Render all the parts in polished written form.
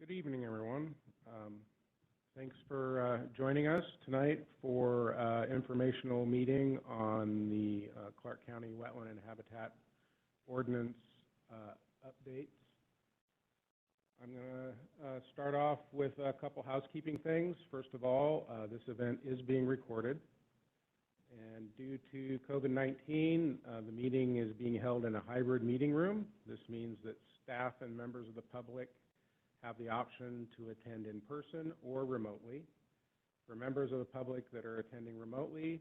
Good evening, everyone. Thanks for joining us tonight for informational meeting on the Clark County Wetland and Habitat Ordinance updates. I'm going to start off with a couple housekeeping things. First of all, this event is being recorded. And due to COVID-19, the meeting is being held in a hybrid meeting room. This means that staff and members of the public have the option to attend in person or remotely. For members of the public that are attending remotely,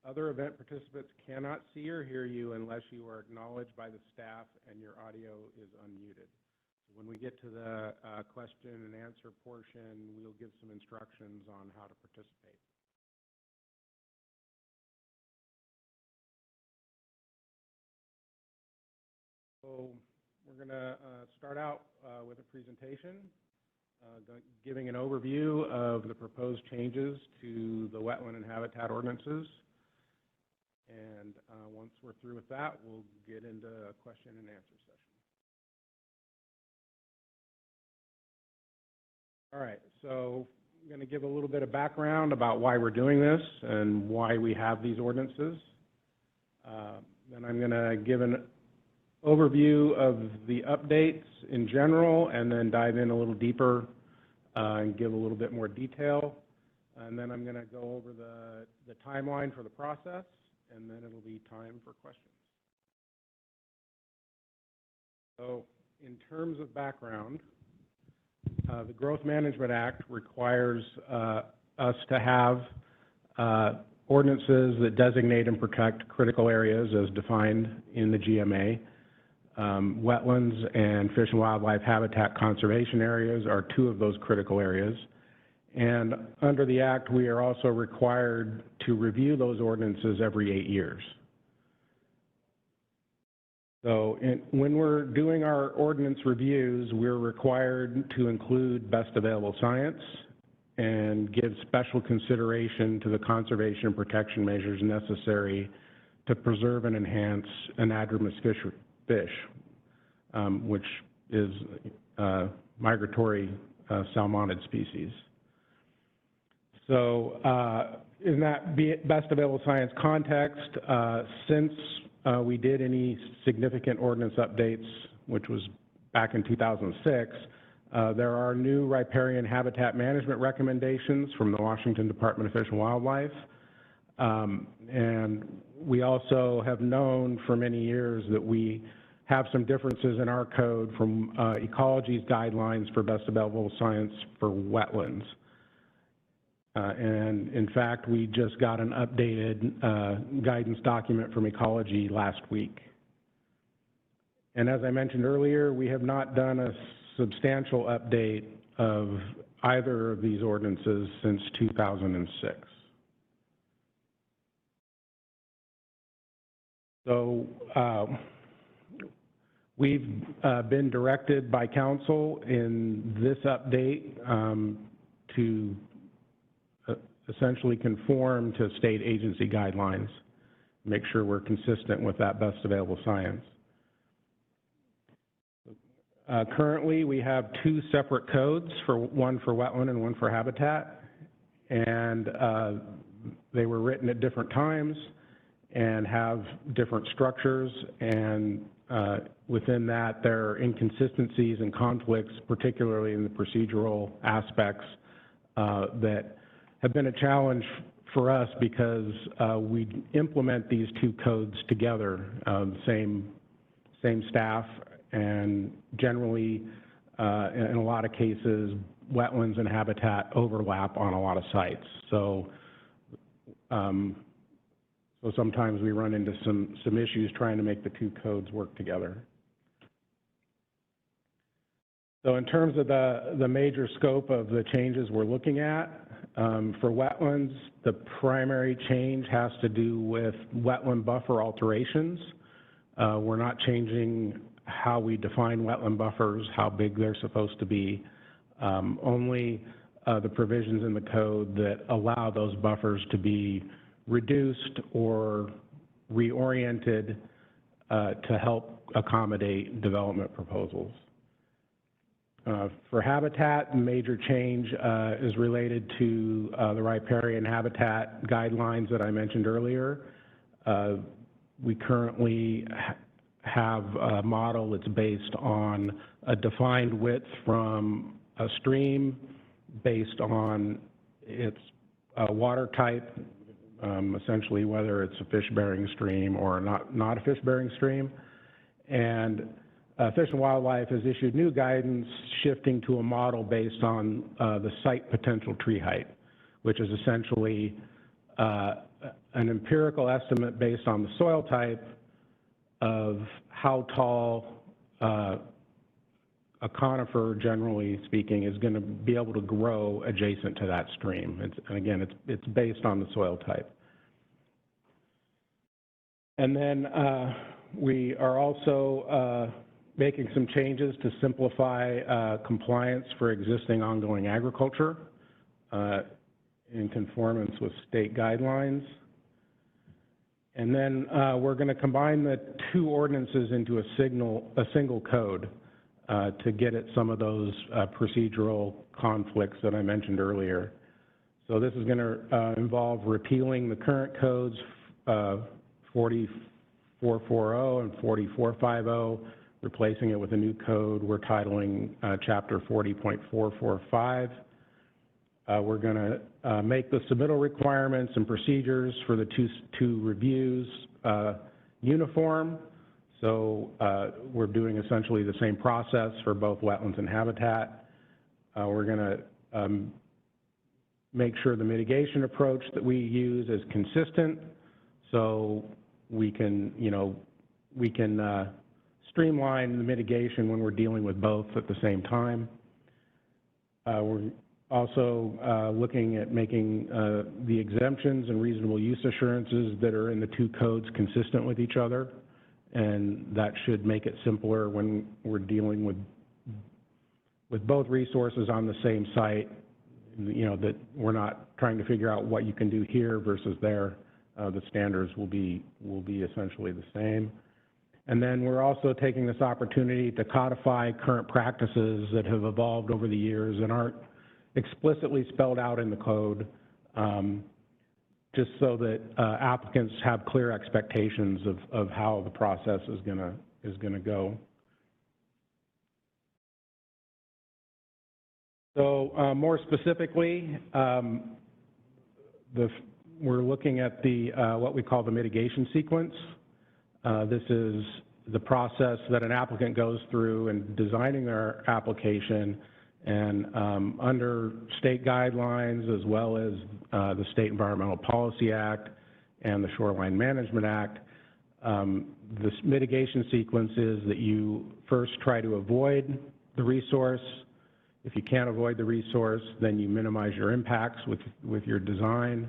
other event participants cannot see or hear you unless you are acknowledged by the staff and your audio is unmuted. So when we get to the question and answer portion, we'll give some instructions on how to participate. So we're going to start out with a presentation giving an overview of the proposed changes to the Wetland and Habitat Ordinances. And once we're through with that, we'll get into a question and answer session. All right, so I'm going to give a little bit of background about why we're doing this and why we have these ordinances. Then I'm going to give an overview of the updates in general, and then dive in a little deeper and give a little bit more detail. And then I'm going to go over the timeline for the process, and then it'll be time for questions. So in terms of background, the Growth Management Act requires us to have ordinances that designate and protect critical areas as defined in the GMA. Wetlands and fish and wildlife habitat conservation areas are two of those critical areas. And under the Act, we are also required to review those ordinances every 8 years. So when we're doing our ordinance reviews, we're required to include best available science and give special consideration to the conservation and protection measures necessary to preserve and enhance anadromous fish, which is migratory salmonid species. So in that best available science context, since we did any significant ordinance updates, which was back in 2006, there are new riparian habitat management recommendations from the Washington Department of Fish and Wildlife. And we also have known for many years that we have some differences in our code from ecology's guidelines for best available science for wetlands. And in fact, we just got an updated guidance document from ecology last week. And as I mentioned earlier, we have not done a substantial update of either of these ordinances since 2006. So we've been directed by council in this update to essentially conform to state agency guidelines, make sure we're consistent with that best available science. Currently, we have two separate codes, one for wetland and one for habitat, and they were written at different times and have different structures, and within that there are inconsistencies and conflicts, particularly in the procedural aspects that have been a challenge for us because we implement these two codes together, same staff, and generally in a lot of cases wetlands and habitat overlap on a lot of sites. So sometimes we run into some issues trying to make the two codes work together. So in terms of the major scope of the changes we're looking at, for wetlands, the primary change has to do with wetland buffer alterations. We're not changing how we define wetland buffers, how big they're supposed to be, only the provisions in the code that allow those buffers to be reduced or reoriented to help accommodate development proposals. For habitat, the major change is related to the riparian habitat guidelines that I mentioned earlier. We currently have a model that's based on a defined width from a stream based on its water type, essentially whether it's a fish-bearing stream or not a fish-bearing stream. And Fish and Wildlife has issued new guidance shifting to a model based on the site potential tree height, which is essentially an empirical estimate based on the soil type of how tall a conifer, generally speaking, is going to be able to grow adjacent to that stream. And again, it's based on the soil type. And then we are also making some changes to simplify compliance for existing ongoing agriculture in conformance with state guidelines. And then we're going to combine the two ordinances into a single code to get at some of those procedural conflicts that I mentioned earlier. So this is going to involve repealing the current codes 4440 and 4450, replacing it with a new code we're titling Chapter 40.445. We're going to make the submittal requirements and procedures for the two reviews uniform. So we're doing essentially the same process for both wetlands and habitat. We're going to make sure the mitigation approach that we use is consistent, so we can, streamline the mitigation when we're dealing with both at the same time. We're also looking at making the exemptions and reasonable use assurances that are in the two codes consistent with each other, and that should make it simpler when we're dealing with both resources on the same site, that we're not trying to figure out what you can do here versus there. The standards will be essentially the same. And then we're also taking this opportunity to codify current practices that have evolved over the years and aren't explicitly spelled out in the code, just so that applicants have clear expectations of how the process is gonna go. So more specifically, we're looking at the what we call the mitigation sequence. This is the process that an applicant goes through in designing their application, and under state guidelines as well as the State Environmental Policy Act and the Shoreline Management Act, this mitigation sequence is that you first try to avoid the resource. If you can't avoid the resource, then you minimize your impacts with your design.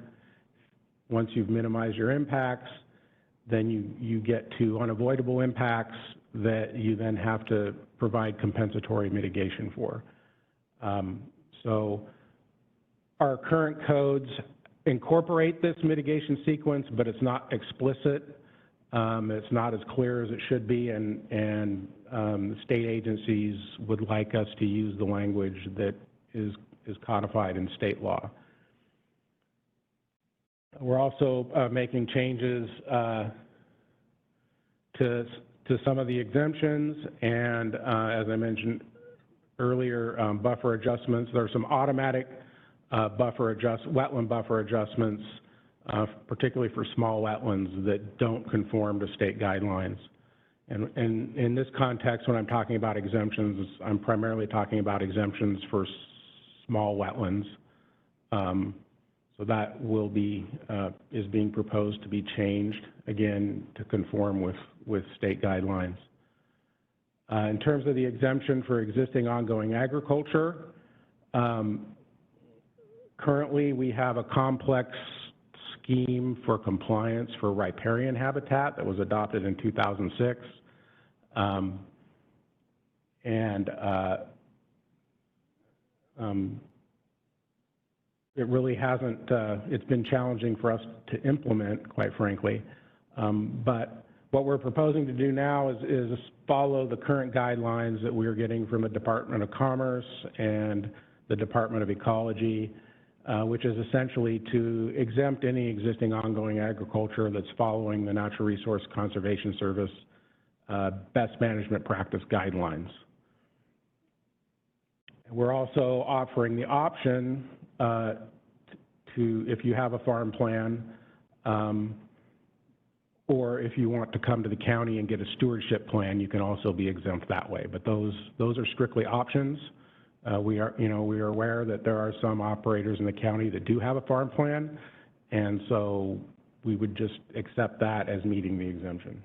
Once you've minimized your impacts, then you get to unavoidable impacts that you then have to provide compensatory mitigation for. So our current codes incorporate this mitigation sequence, but it's not explicit. It's not as clear as it should be, and state agencies would like us to use the language that is codified in state law. We're also making changes to some of the exemptions, and as I mentioned earlier, buffer adjustments. There are some automatic wetland buffer adjustments, particularly for small wetlands that don't conform to state guidelines. And in this context, when I'm talking about exemptions, I'm primarily talking about exemptions for small wetlands. So that will be, is being proposed to be changed, again, to conform with state guidelines. In terms of the exemption for existing ongoing agriculture, currently we have a complex scheme for compliance for riparian habitat that was adopted in 2006. It really hasn't, it's been challenging for us to implement, quite frankly. But What we're proposing to do now is follow the current guidelines that we're getting from the Department of Commerce and the Department of Ecology, which is essentially to exempt any existing ongoing agriculture that's following the Natural Resource Conservation Service best management practice guidelines. We're also offering the option if you have a farm plan, or if you want to come to the county and get a stewardship plan, you can also be exempt that way. But those are strictly options. We are aware that there are some operators in the county that do have a farm plan, and so we would just accept that as meeting the exemption.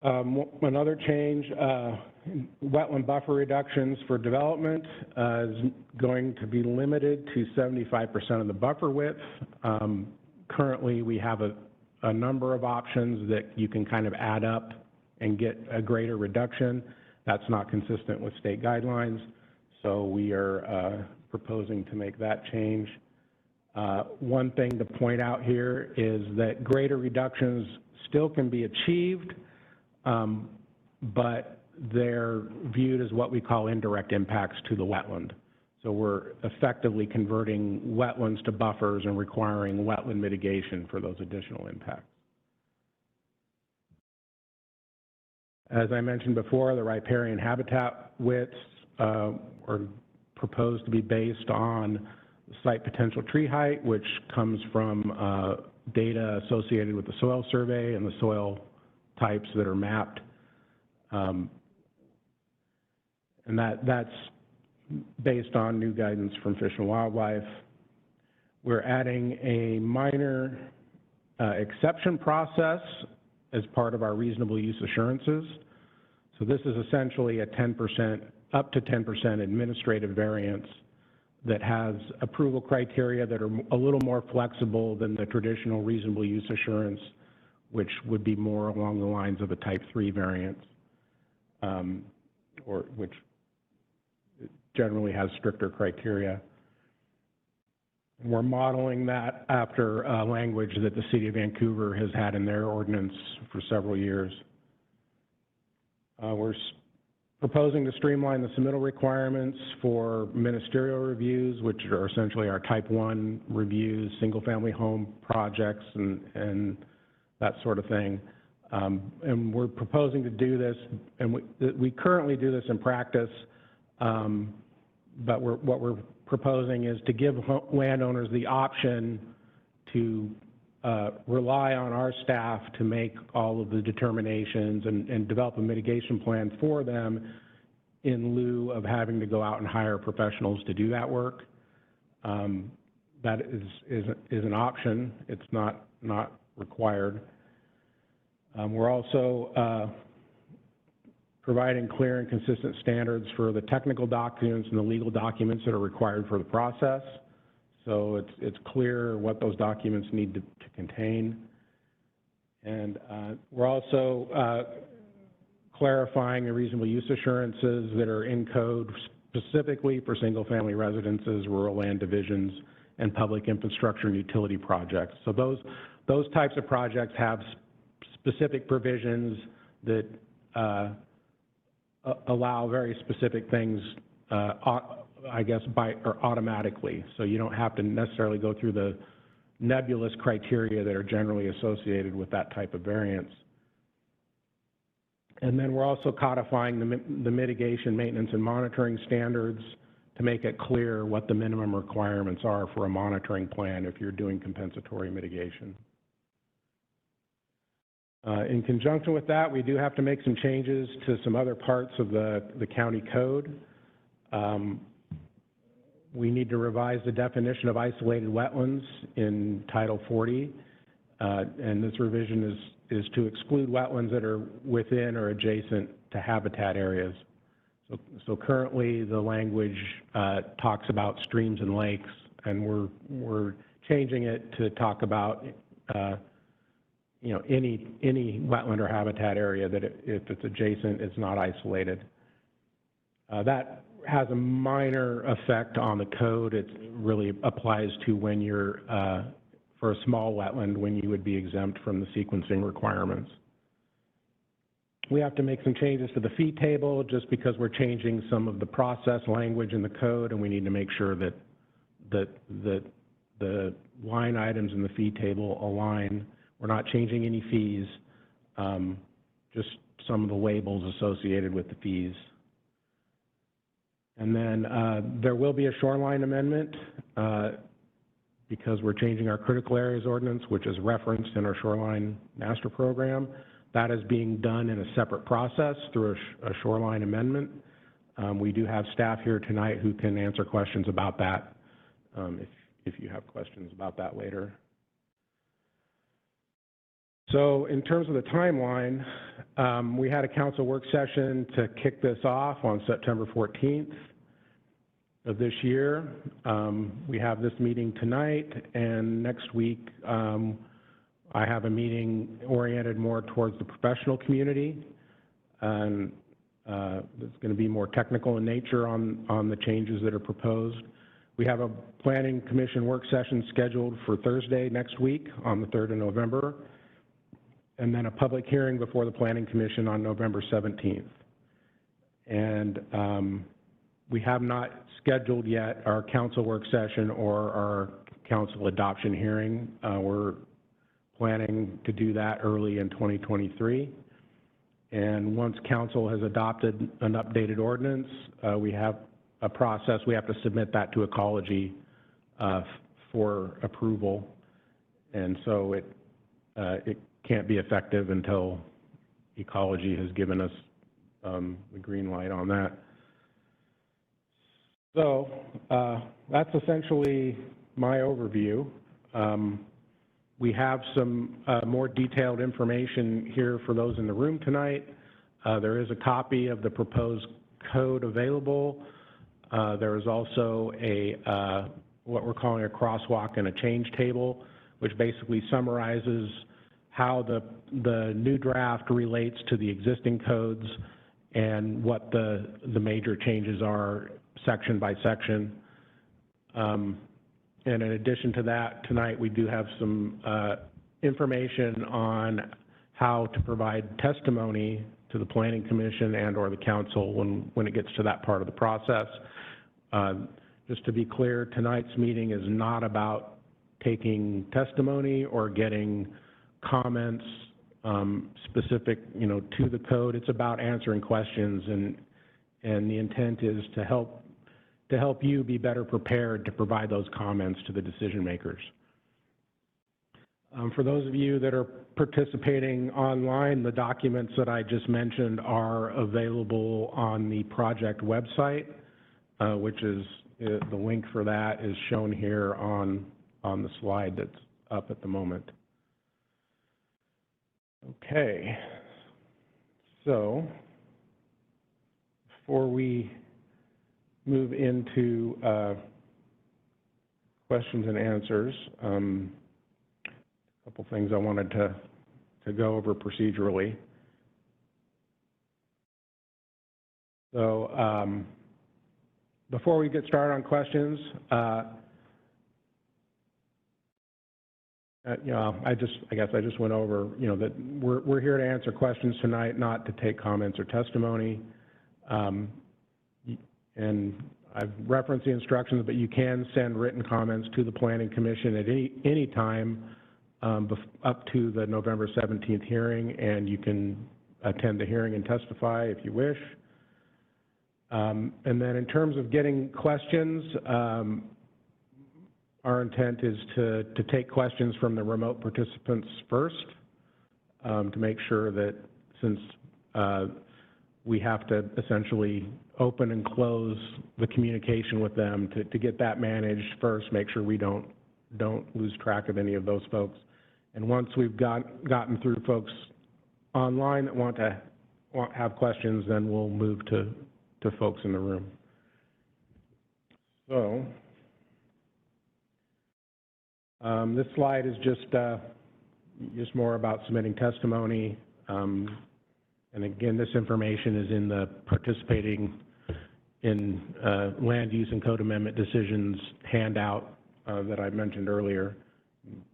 Another change, wetland buffer reductions for development is going to be limited to 75% of the buffer width. Currently, we have a number of options that you can kind of add up and get a greater reduction. That's not consistent with state guidelines, so we are proposing to make that change. One thing to point out here is that greater reductions still can be achieved, but they're viewed as what we call indirect impacts to the wetland. So we're effectively converting wetlands to buffers and requiring wetland mitigation for those additional impacts. As I mentioned before, the riparian habitat widths are proposed to be based on site potential tree height, which comes from data associated with the soil survey and the soil types that are mapped. And that's based on new guidance from Fish and Wildlife. We're adding a minor exception process as part of our reasonable use assurances. So this is essentially a 10%, up to 10% administrative variance that has approval criteria that are a little more flexible than the traditional reasonable use assurance, which would be more along the lines of a type 3 variance, or which generally has stricter criteria. We're modeling that after language that the City of Vancouver has had in their ordinance for several years. We're proposing to streamline the submittal requirements for ministerial reviews, which are essentially our type 1 reviews, single-family home projects, and that sort of thing. And we're proposing to do this, and we currently do this in practice, but what we're proposing is to give landowners the option to rely on our staff to make all of the determinations and develop a mitigation plan for them in lieu of having to go out and hire professionals to do that work. That is an option. It's not required. We're also providing clear and consistent standards for the technical documents and the legal documents that are required for the process. So it's clear what those documents need to contain. And we're also clarifying the reasonable use assurances that are in code specifically for single-family residences, rural land divisions, and public infrastructure and utility projects. So those types of projects have specific provisions that allow very specific things, I guess, automatically. So you don't have to necessarily go through the nebulous criteria that are generally associated with that type of variance. And then we're also codifying the mitigation, maintenance, and monitoring standards to make it clear what the minimum requirements are for a monitoring plan if you're doing compensatory mitigation. In conjunction with that, we do have to make some changes to some other parts of the county code. We need to revise the definition of isolated wetlands in Title 40, and this revision is to exclude wetlands that are within or adjacent to habitat areas. So currently the language talks about streams and lakes, and we're changing it to talk about any wetland or habitat area that if it's adjacent, it's not isolated. That has a minor effect on the code. It really applies to when you're, for a small wetland when you would be exempt from the sequencing requirements. We have to make some changes to the fee table just because we're changing some of the process language in the code, and we need to make sure that the line items in the fee table align. We're not changing any fees, just some of the labels associated with the fees. And then there will be a shoreline amendment because we're changing our critical areas ordinance, which is referenced in our shoreline master program. That is being done in a separate process through a shoreline amendment. We do have staff here tonight who can answer questions about that if you have questions about that later. So in terms of the timeline, we had a council work session to kick this off on September 14th of this year. We have this meeting tonight, and next week I have a meeting oriented more towards the professional community, and it's going to be more technical in nature on the changes that are proposed. We have a Planning Commission work session scheduled for Thursday next week on the 3rd of November, and then a public hearing before the Planning Commission on November 17th. And we have not scheduled yet our council work session or our council adoption hearing. We're planning to do that early in 2023. And once council has adopted an updated ordinance, we have a process. We have to submit that to Ecology for approval. And so it can't be effective until Ecology has given us the green light on that. So that's essentially my overview. We have some more detailed information here for those in the room tonight. There is a copy of the proposed code available. There is also a what we're calling a crosswalk and a change table, which basically summarizes how the new draft relates to the existing codes and what the major changes are section by section. And in addition to that, tonight we do have some information on how to provide testimony to the Planning Commission and or the council when it gets to that part of the process. Just to be clear, tonight's meeting is not about taking testimony or getting comments specific, to the code. It's about answering questions, and the intent is to help you be better prepared to provide those comments to the decision makers. For those of you that are participating online, the documents that I just mentioned are available on the project website, which is the link for that is shown here on the slide that's up at the moment. Okay, so before we move into questions and answers, a couple things I wanted to go over procedurally. So before we get started on questions, I guess I just went over, that we're here to answer questions tonight, not to take comments or testimony. And I've referenced the instructions, but you can send written comments to the Planning Commission at any time up to the November 17th hearing, and you can attend the hearing and testify if you wish. And then in terms of getting questions, our intent is to take questions from the remote participants first, to make sure that since we have to essentially open and close the communication with them to get that managed first, make sure we don't lose track of any of those folks. And once we've gotten through folks online that want to have questions, then we'll move to folks in the room. So this slide is just more about submitting testimony. And again, this information is in the participating in land use and code amendment decisions handout that I mentioned earlier.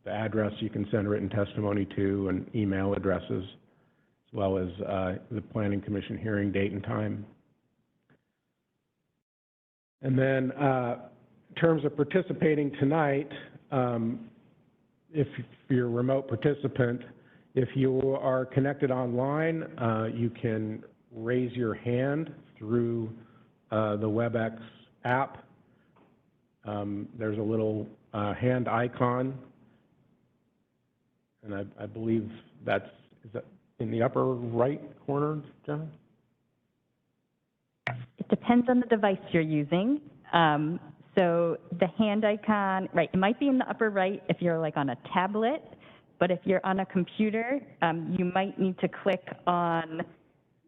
the address you can send written testimony to, and email addresses, as well as the Planning Commission hearing date and time. And then in terms of participating tonight, if you're a remote participant, if you are connected online, you can raise your hand through the WebEx app. There's a little hand icon, and I believe is that in the upper right corner, John? It depends on the device you're using. So the hand icon, right, it might be in the upper right if you're like on a tablet, but if you're on a computer, you might need to click on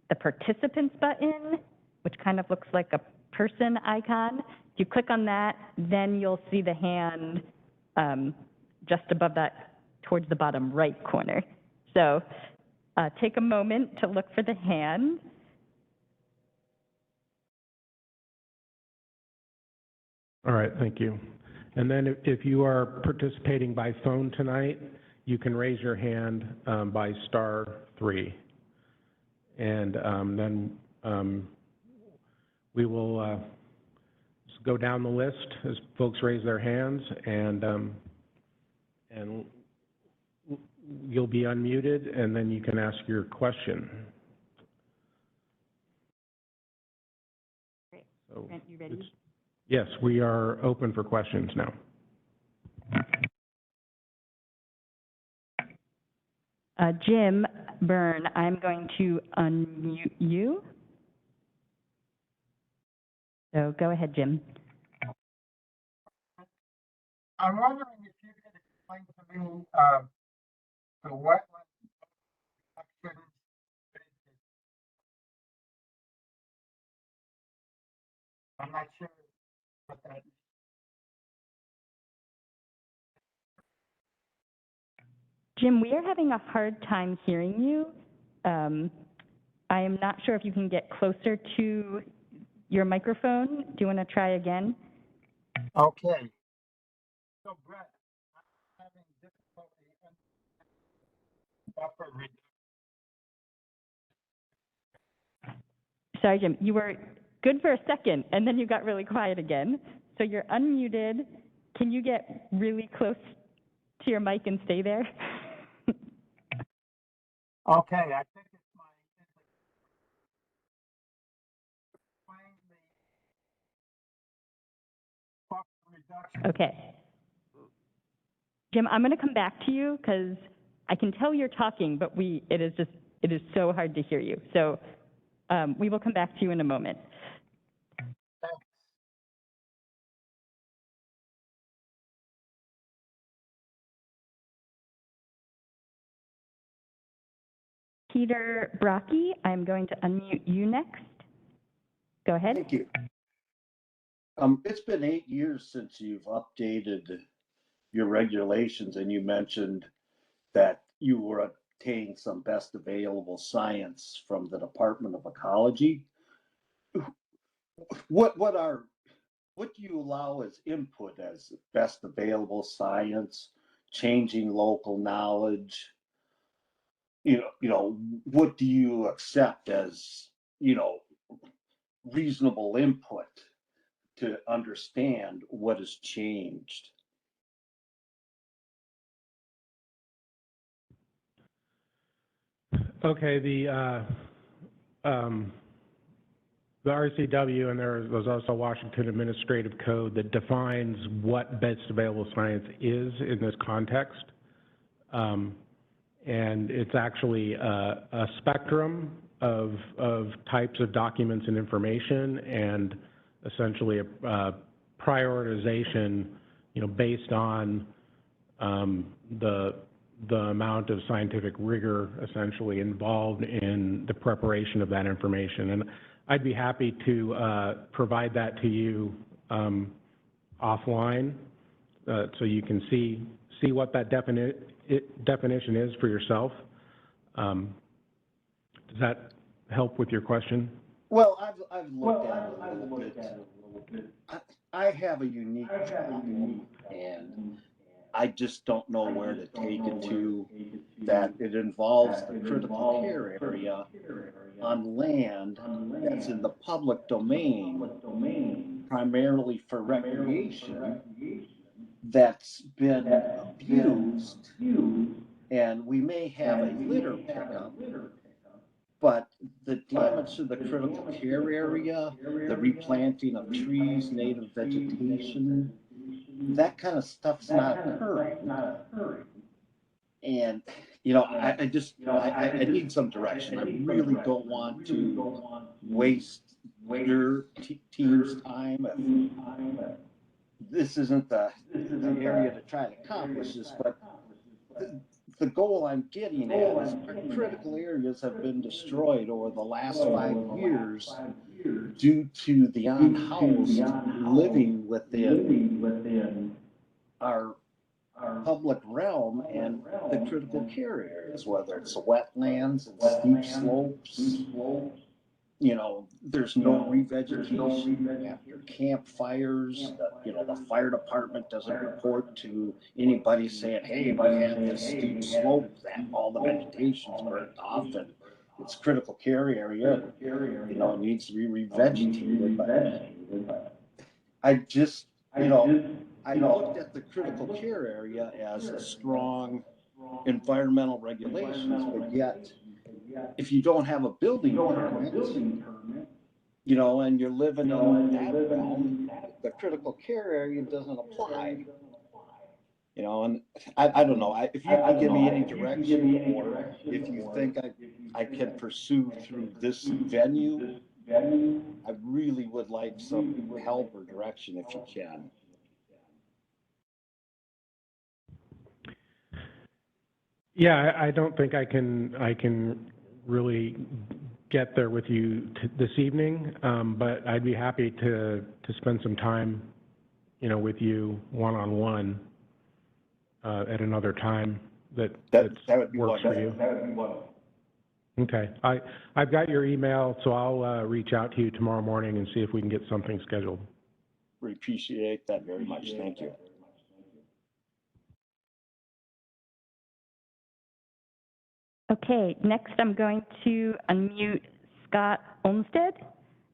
the participants button, which kind of looks like a person icon. If you click on that, then you'll see the hand just above that towards the bottom right corner. So take a moment to look for the hand. All right, thank you. And then if you are participating by phone tonight, you can raise your hand by *3. And then we will just go down the list as folks raise their hands, and you'll be unmuted, and then you can ask your question. Great. So Grant, you ready? Yes, we are open for questions now. Jim Byrne, I'm going to unmute you. So go ahead, Jim. I'm wondering if you could explain to me the wetland protection. I'm not sure what that is. Jim, we are having a hard time hearing you. I am not sure if you can get closer to your microphone. Do you want to try again? Okay. So, Brett, I'm having difficulty understanding buffer reduction. Sorry, Jim, you were good for a second, and then you got really quiet again. So you're unmuted. Can you get really close to your mic and stay there? Okay, I think it's my buffer reduction. Okay. Jim, I'm going to come back to you because I can tell you're talking, but it is so hard to hear you. So we will come back to you in a moment. Thanks. Peter Brocky, I'm going to unmute you next. Go ahead. Thank you. It's been 8 years since you've updated your regulations, and you mentioned that you were obtaining some best available science from the Department of Ecology. What do you allow as input as best available science, changing local knowledge? What do you accept as, reasonable input to understand what has changed? Okay, the RCW, and there's also Washington Administrative Code that defines what best available science is in this context. And it's actually a spectrum of types of documents and information, and essentially a prioritization, based on the amount of scientific rigor essentially involved in the preparation of that information. And I'd be happy to provide that to you offline, so you can see what that definition is for yourself. Does that help with your question? Well, I've looked at it a little bit. I have a unique job, and I just don't know where to take it to, that it involves the critical care area on land that's in the public domain, primarily for recreation, that's been abused, and we may have a litter pickup, but the damage to the critical care area, the replanting of trees, native vegetation, that kind of stuff's not occurring. And, I need some direction. I really don't want to waste your team's time. If this isn't the area to try to accomplish this, but the goal I'm getting at is our critical areas have been destroyed over the last 5 years due to the unhoused living within our public realm and the critical care areas, whether it's the wetlands and steep slopes. There's no revegetation after campfires. The fire department doesn't report to anybody saying, hey, we had this steep slope that all the vegetation's burnt off and it's critical care area. It needs to be revegetated. But I just, I looked at the critical care area as a strong environmental regulations, but yet if you don't have a building permit, and you're living in that realm, the critical care area doesn't apply. And I don't know. If you can give me any direction, or if you think I can pursue through this venue, I really would like some help or direction if you can. Yeah, I don't think I can really get there with you this evening, but I'd be happy to spend some time, with you one-on-one at another time that would be works for you. That would be wonderful. Okay, I've got your email, so I'll reach out to you tomorrow morning and see if we can get something scheduled. We appreciate that very much. Thank you. Okay, next I'm going to unmute Scott Olmsted.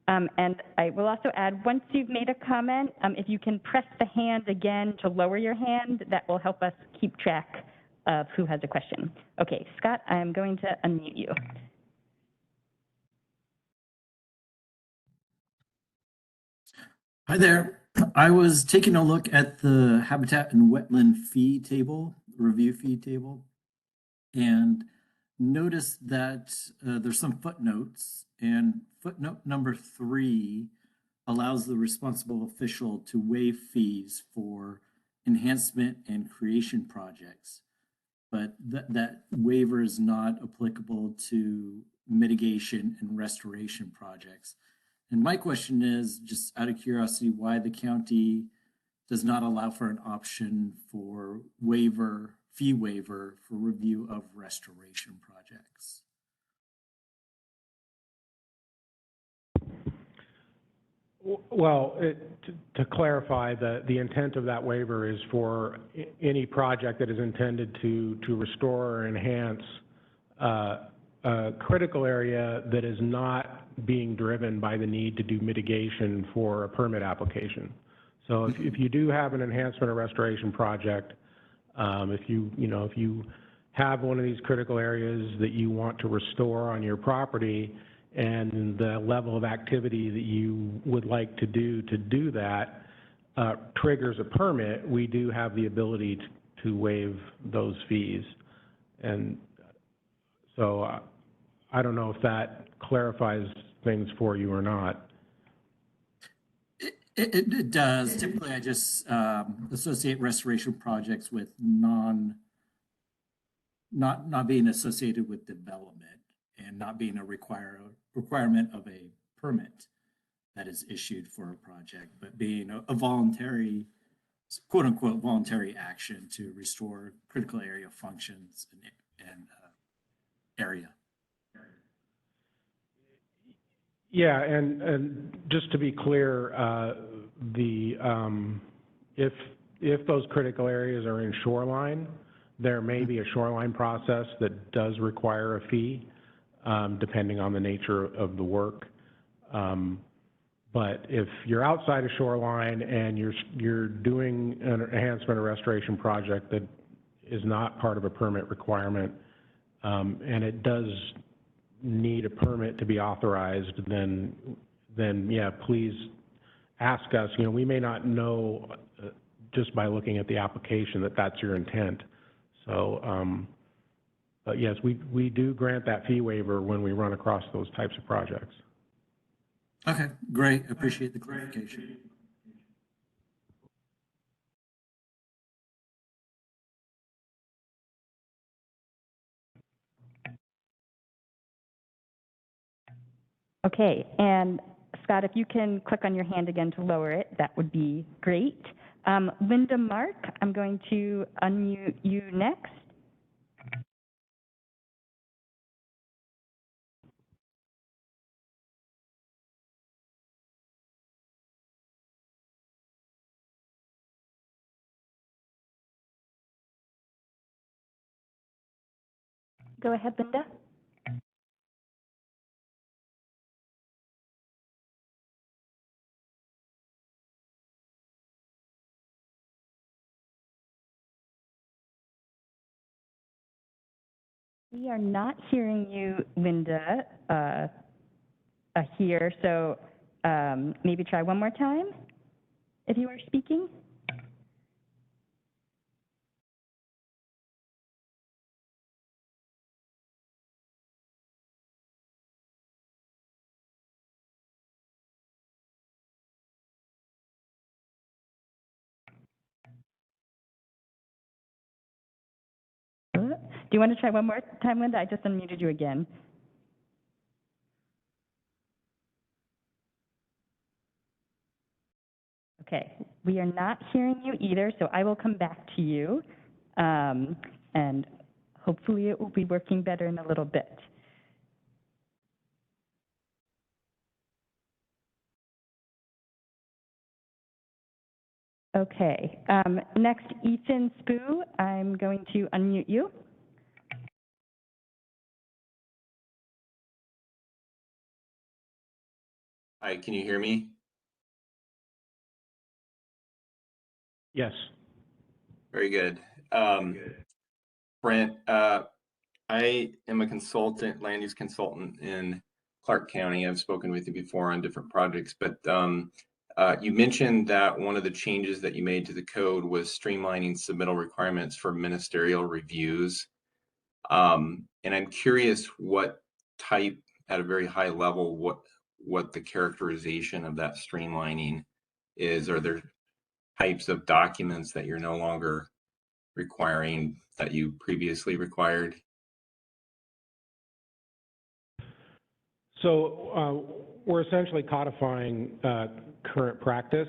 And I will also add, once you've made a comment, if you can press the hand again to lower your hand, that will help us keep track of who has a question. Okay, Scott, I'm going to unmute you. Hi there. I was taking a look at the habitat and wetland fee table, review fee table, and noticed that there's some footnotes, and footnote number 3 allows the responsible official to waive fees for enhancement and creation projects, but that waiver is not applicable to mitigation and restoration projects. And my question is, just out of curiosity, why the county does not allow for an option for fee waiver for review of restoration projects? Well, to clarify, the intent of that waiver is for any project that is intended to restore or enhance a critical area that is not being driven by the need to do mitigation for a permit application. So if you do have an enhancement or restoration project, if you have one of these critical areas that you want to restore on your property, and the level of activity that you would like to do that triggers a permit, we do have the ability to waive those fees. And so I don't know if that clarifies things for you or not. It does. Typically, I just associate restoration projects with not being associated with development and not being a requirement of a permit that is issued for a project, but being a voluntary, quote unquote, voluntary action to restore critical area functions and area. Yeah, and just to be clear, if if those critical areas are in shoreline, there may be a shoreline process that does require a fee, depending on the nature of the work. But if you're outside of shoreline and you're doing an enhancement or restoration project that is not part of a permit requirement, and it does need a permit to be authorized, then yeah, please ask us. You know, we may not know just by looking at the application that that's your intent. So, but yes, we do grant that fee waiver when we run across those types of projects. Okay, great. Appreciate the clarification. Okay, and Scott, if you can click on your hand again to lower it, that would be great. Linda Mark, I'm going to unmute you next. Go ahead, Linda. We are not hearing you, Linda, here, so maybe try one more time if you are speaking. Do you want to try one more time, Linda? I just unmuted you again. Okay, we are not hearing you either, so I will come back to you, and hopefully it will be working better in a little bit. Okay, next, Ethan Spoo, I'm going to unmute you. Hi, can you hear me? Yes. Very good. Brent, I am a consultant, land use consultant in Clark County. I've spoken with you before on different projects, but you mentioned that one of the changes that you made to the code was streamlining submittal requirements for ministerial reviews. And I'm curious what type, at a very high level, what the characterization of that streamlining is. Are there types of documents that you're no longer requiring that you previously required? So we're essentially codifying current practice.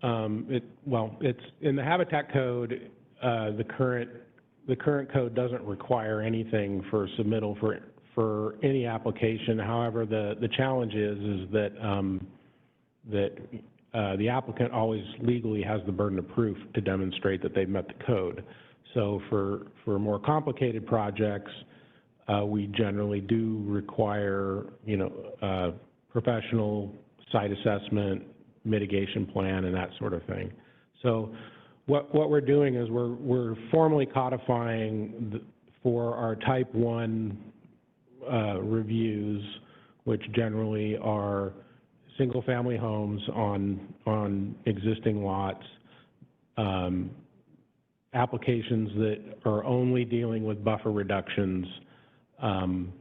It's in the Habitat Code. The current code doesn't require anything for submittal for any application. However, the challenge is that the applicant always legally has the burden of proof to demonstrate that they've met the code. So for more complicated projects, we generally do require, professional site assessment, mitigation plan, and that sort of thing. So what we're doing is we're formally codifying for our type 1 reviews, which generally are single-family homes on existing lots, applications that are only dealing with buffer reductions, and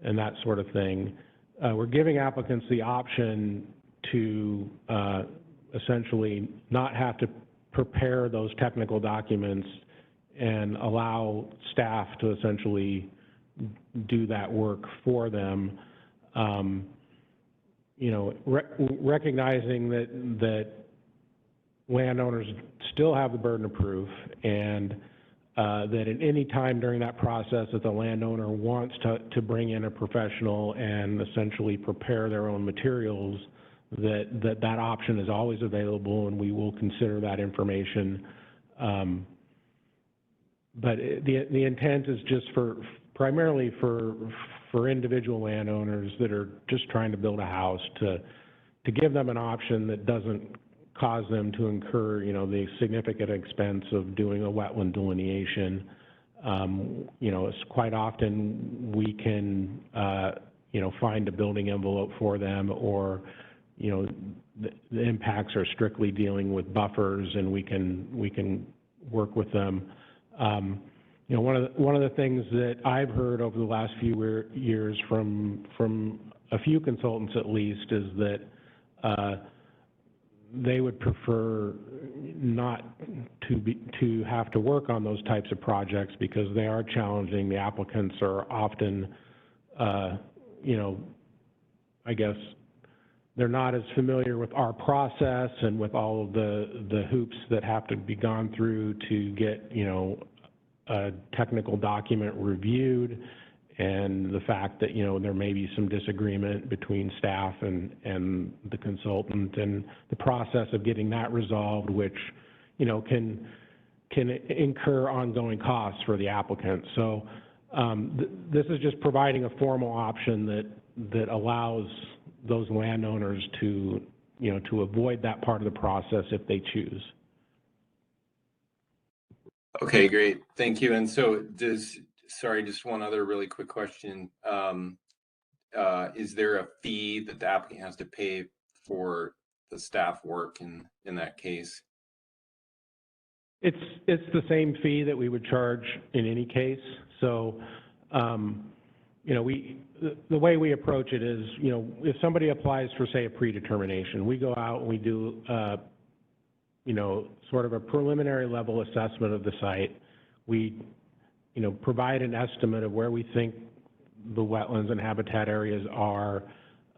that sort of thing. We're giving applicants the option to essentially not have to prepare those technical documents and allow staff to essentially do that work for them. Recognizing that landowners still have the burden of proof, and that at any time during that process that the landowner wants to bring in a professional and essentially prepare their own materials, that option is always available, and we will consider that information But the intent is just primarily for individual landowners that are just trying to build a house to give them an option that doesn't cause them to incur, the significant expense of doing a wetland delineation. It's quite often we can, find a building envelope for them, or, the impacts are strictly dealing with buffers, and we can work with them. One of the things that I've heard over the last few years from a few consultants at least is that they would prefer not to have to work on those types of projects because they are challenging. The applicants are often, I guess, they're not as familiar with our process and with all of the hoops that have to be gone through to get, a technical document reviewed, and the fact that, there may be some disagreement between staff and the consultant, and the process of getting that resolved, which, can incur ongoing costs for the applicant. So this is just providing a formal option that allows those landowners to, to avoid that part of the process if they choose. Okay, great. Thank you. And so sorry, just one other really quick question. Is there a fee that the applicant has to pay for the staff work in that case? It's the same fee that we would charge in any case. So, the way we approach it is, if somebody applies for, say, a predetermination, we go out and we do, sort of a preliminary level assessment of the site. We, provide an estimate of where we think the wetlands and habitat areas are.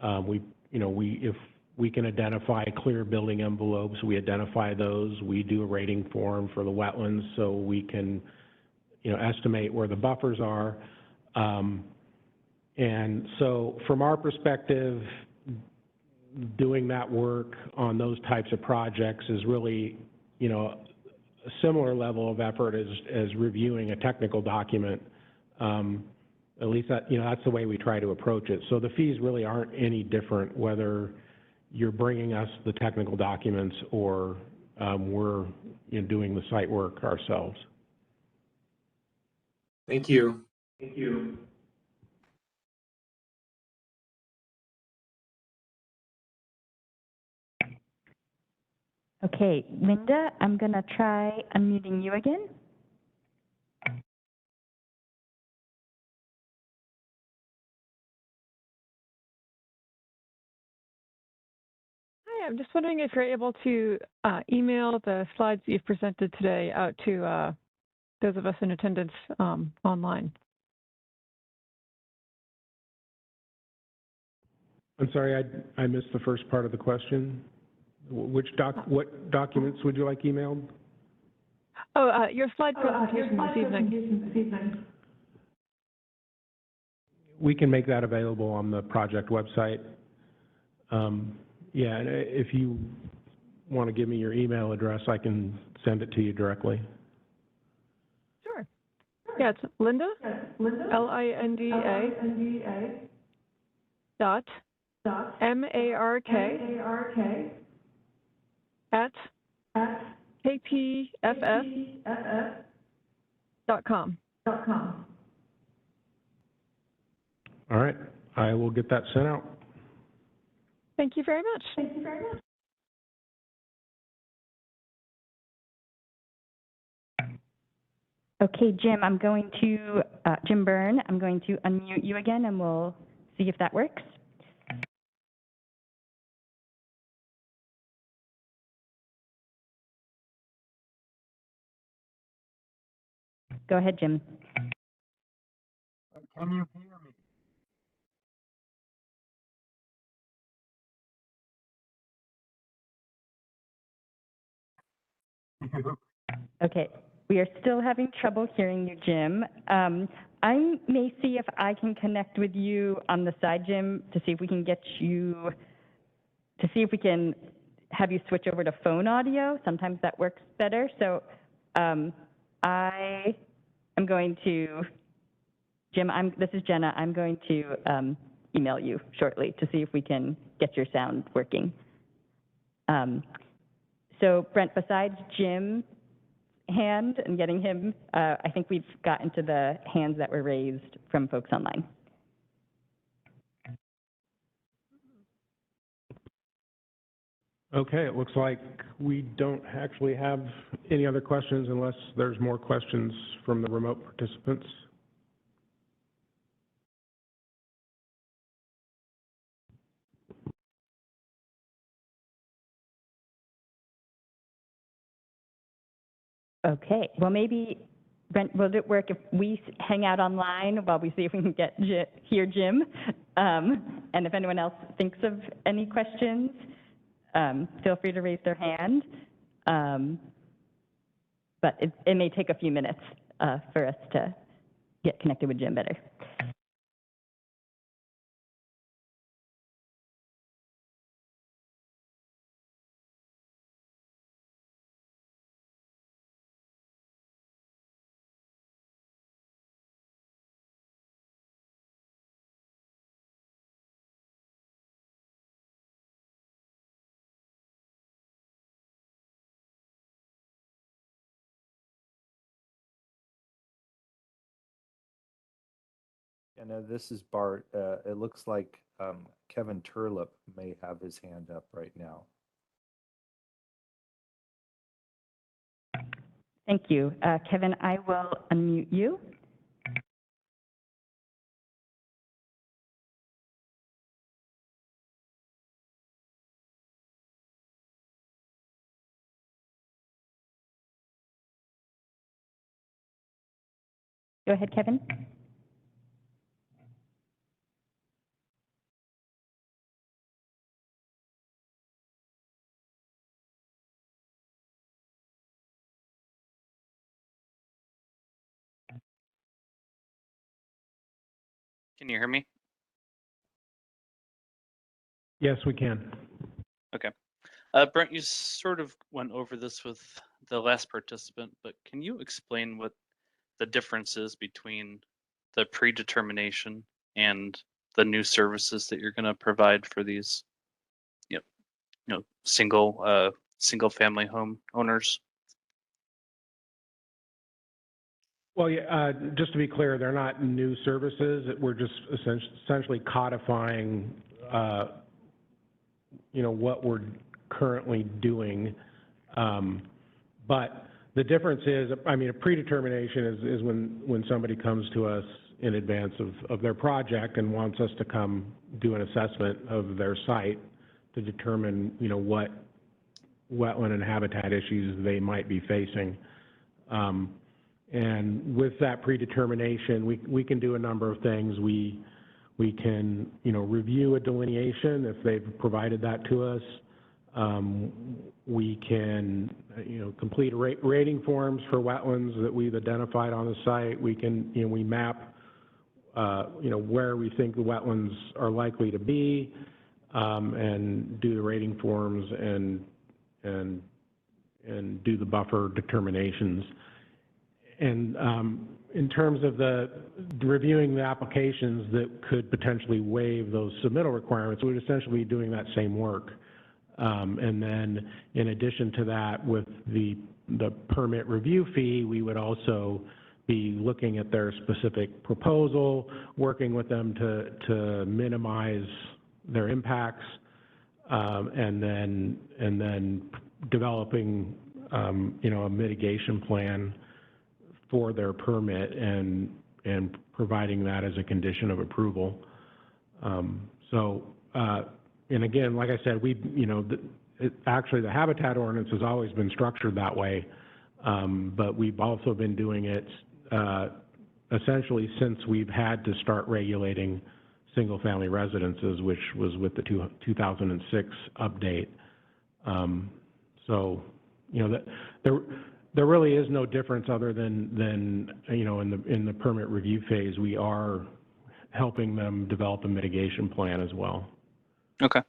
If we can identify clear building envelopes, we identify those. We do a rating form for the wetlands so we can, estimate where the buffers are. And so from our perspective, doing that work on those types of projects is really, a similar level of effort as reviewing a technical document. At least that's the way we try to approach it. So the fees really aren't any different whether you're bringing us the technical documents or we're doing the site work ourselves. Thank you. Thank you. Okay, Linda, I'm going to try unmuting you again. Hi, I'm just wondering if you're able to email the slides that you've presented today out to those of us in attendance online. I'm sorry, I missed the first part of the question. What documents would you like emailed? Oh, your slide presentation this evening. We can make that available on the project website. Yeah, and if you want to give me your email address, I can send it to you directly. Sure. Yeah, it's Linda, Linda, dot MARK at kpfs.com. All right, I will get that sent out. Thank you very much. Okay, Jim, Jim Byrne, I'm going to unmute you again and we'll see if that works. Go ahead, Jim. Can you hear me? Okay, we are still having trouble hearing you, Jim. I may see if I can connect with you on the side, Jim, to see if we can have you switch over to phone audio. Sometimes that works better. So I am going to, Jim, this is Jenna. I'm going to email you shortly to see if we can get your sound working. So Brent, besides Jim's hand and getting him, I think we've gotten to the hands that were raised from folks online. Okay, it looks like we don't actually have any other questions unless there's more questions from the remote participants. Okay, well maybe, Brent, will it work if we hang out online while we see if we can get hear Jim? And if anyone else thinks of any questions, feel free to raise their hand. But it may take a few minutes for us to get connected with Jim better. And this is Bart. It looks like Kevin Turlip may have his hand up right now. Thank you. Kevin, I will unmute you. Go ahead, Kevin. Can you hear me? Yes, we can. Okay. Brent, you sort of went over this with the last participant, but can you explain what the difference is between the predetermination and the new services that you're going to provide for these, single family home owners? Well, yeah, just to be clear, they're not new services. We're just essentially codifying, what we're currently doing. But the difference is, a predetermination is when somebody comes to us in advance of their project and wants us to come do an assessment of their site to determine, what wetland and habitat issues they might be facing. And with that predetermination, we can do a number of things. We can, review a delineation if they've provided that to us. We can, complete rating forms for wetlands that we've identified on the site. We can, we map, where we think the wetlands are likely to be, and do the rating forms and do the buffer determinations. And in terms of the reviewing the applications that could potentially waive those submittal requirements, we would essentially be doing that same work. And then in addition to that, with the permit review fee, we would also be looking at their specific proposal, working with them to minimize their impacts, and then developing, a mitigation plan for their permit and providing that as a condition of approval. And again, like I said, actually the habitat ordinance has always been structured that way, but we've also been doing it essentially since we've had to start regulating single-family residences, which was with the 2006 update. There really is no difference other than in the permit review phase, we are helping them develop a mitigation plan as well. Okay.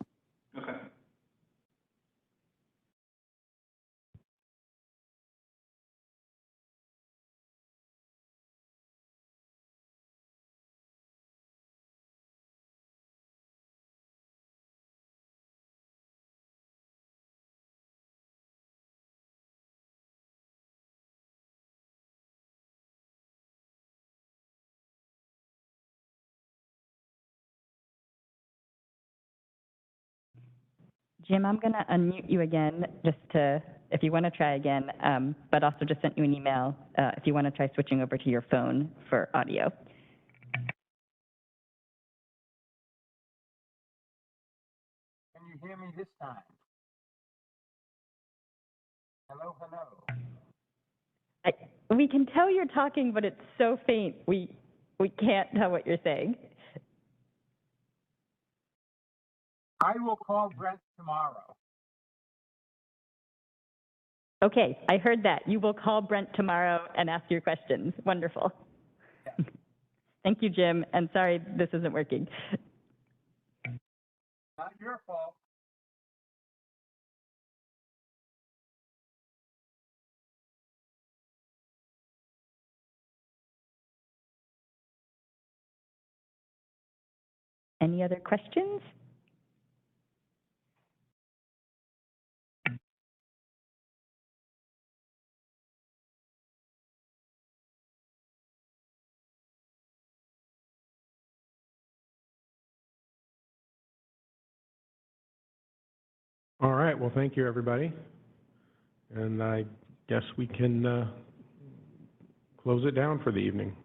Jim, I'm going to unmute you again just to, if you want to try again, but also just sent you an email if you want to try switching over to your phone for audio. Can you hear me this time? Hello, hello. We can tell you're talking, but it's so faint, we can't tell what you're saying. I will call Brent tomorrow. Okay, I heard that. You will call Brent tomorrow and ask your questions. Wonderful. Yeah. Thank you, Jim, and sorry this isn't working. Not your fault. Any other questions? All right, well, thank you, everybody. And I guess we can close it down for the evening.